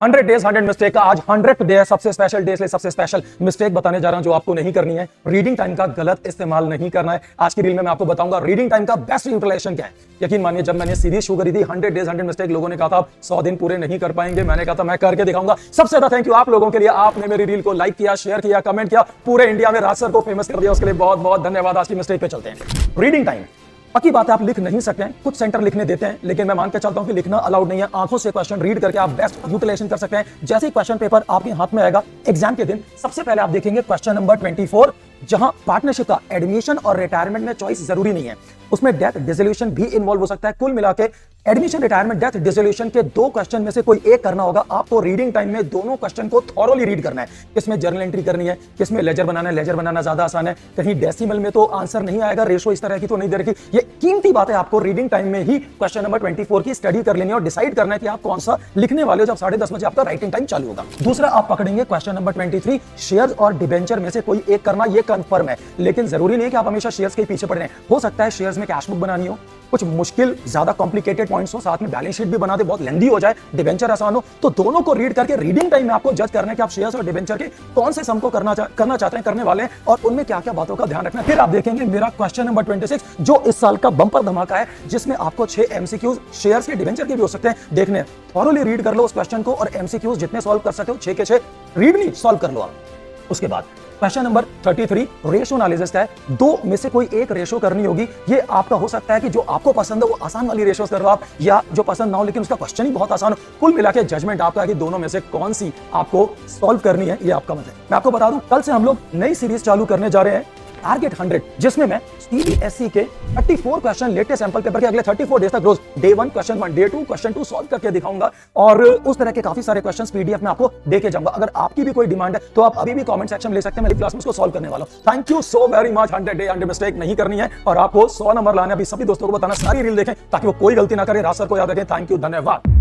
100 days 100 mistake का आज 100th day है। सबसे स्पेशल डे, इसलिए सबसे स्पेशल मिस्टेक बताने जा रहा हूं जो आपको नहीं करनी है। रीडिंग टाइम का गलत इस्तेमाल नहीं करना है। आज की रील में मैं आपको बताऊंगा रीडिंग टाइम का बेस्ट यूटिलाइजेशन क्या है। यकीन मानिए, जब मैंने सीरीज शुरू करी थी 100 डेज 100 मिस्टेक, लोगों ने कहा था आप 100 दिन पूरे नहीं कर पाएंगे। मैंने कहा था मैं करके दिखाऊंगा। सबसे ज्यादा थैंक यू आप लोगों के लिए, आपने मेरी रील को लाइक किया, शेयर किया, कमेंट किया, पूरे इंडिया में राज सर को फेमस कर दिया। उसके लिए बहुत बहुत धन्यवाद। आज की मिस्टेक पे चलते हैं। रीडिंग टाइम पक्की बात है, आप लिख नहीं सकते हैं, कुछ सेंटर लिखने देते हैं, लेकिन मैं मान के चलता हूं कि लिखना अलाउड नहीं है। आंखों से क्वेश्चन रीड करके आप बेस्ट यूटिलाइजेशन कर सकते हैं। जैसे ही क्वेश्चन पेपर आपके हाथ में आएगा एग्जाम के दिन, सबसे पहले आप देखेंगे क्वेश्चन नंबर 24, जहां पार्टनरशिप का एडमिशन और रिटायरमेंट में चॉइस जरूरी नहीं है, उसमें डेथ डिसोल्यूशन भी इन्वॉल्व हो सकता है। कुल मिला के एडमिशन, रिटायरमेंट, डेथ डिसोल्यूशन के दो क्वेश्चन में से कोई एक करना होगा। आपको रीडिंग टाइम में दोनों क्वेश्चन को थॉरोली रीड करना है। किसमें जर्नल एंट्री करनी है, किसमें लेजर बनाना है। लेजर बनाना ज्यादा आसान है, कहीं डेसिमल में तो आंसर नहीं आएगा, रेशो इस तरह की तो नहीं दे रखी। ये कीमती बात है, आपको रीडिंग टाइम में ही क्वेश्चन नंबर 24 की स्टडी कर लेनी है और डिसाइड करना है कि आप कौन सा लिखने वाले हो जब 10:30 बजे आपका राइटिंग टाइम चालू होगा। दूसरा आप पकड़ेंगे क्वेश्चन नंबर 23, शेयर्स और डिबेंचर में से कोई एक करना, ये कंफर्म है, लेकिन जरूरी नहीं है कि आप हमेशा शेयर्स के पीछे पड़े रहें। हो सकता है शेयर्स में कैश बुक बनानी हो, कुछ मुश्किल ज्यादा कॉम्प्लिकेटेड पॉइंट्स हो, साथ में बैलेंस शीट भी बना दे, बहुत लेंदी हो जाए, डिबेंचर आसान हो, तो दोनों को रीड करके रीडिंग टाइम में आपको जज करना है कि आप शेयर्स और डिबेंचर के कौन से सम को करना चाहते हैं, करने वाले हैं, और उनमें क्या क्या बातों का ध्यान रखना है। फिर आप देखेंगे मेरा क्वेश्चन नंबर 26, जो इस साल का बम्पर धमाका है, जिसमें आपको 6 एमसीक्यूज शेयर्स के, डिबेंचर के भी हो सकते हैं, देखने। थॉरोली रीड कर लो उस क्वेश्चन को और एमसीक्यूज जितने सॉल्व कर सकते हो 6 के 6 रीड नहीं सॉल्व कर लो आप। उसके बाद क्वेश्चन नंबर 33 रेशो एनालिसिस का है। दो में से कोई एक रेशो करनी होगी। ये आपका हो सकता है कि जो आपको पसंद है वो आसान वाली रेशोस कर लो आप, या जो पसंद ना हो लेकिन उसका क्वेश्चन ही बहुत आसान हो। कुल मिला के जजमेंट आपका है कि दोनों में से कौन सी आपको सॉल्व करनी है, ये आपका मतलब। मैं आपको बता दूं, कल से हम लोग नई सीरीज चालू करने जा रहे हैं, टारगेट 100, जिसमें मैं सीबीएसई के 34 क्वेश्चन लेटेस्ट सैंपल पेपर के अगले 34 डेज तक रोज day 1 question 1, day 2 question 2 solve करके दिखाऊंगा, और उस तरह के काफी सारे क्वेश्चंस पीडीएफ में आपको देके जाऊंगा। अगर आपकी भी कोई डिमांड है तो आप अभी भी कमेंट सेक्शन में ले सकते हैं, मेरी क्लास में उसको सॉल्व करने वाला हूं। Thank you so very much. 100 day 100 mistake नहीं करनी है और आपको 100 नंबर लाने। अभी सभी दोस्तों को बताना, सारी रील देखें ताकि वो कोई गलती ना करे। राज सर को याद रखें। थैंक यू, धन्यवाद।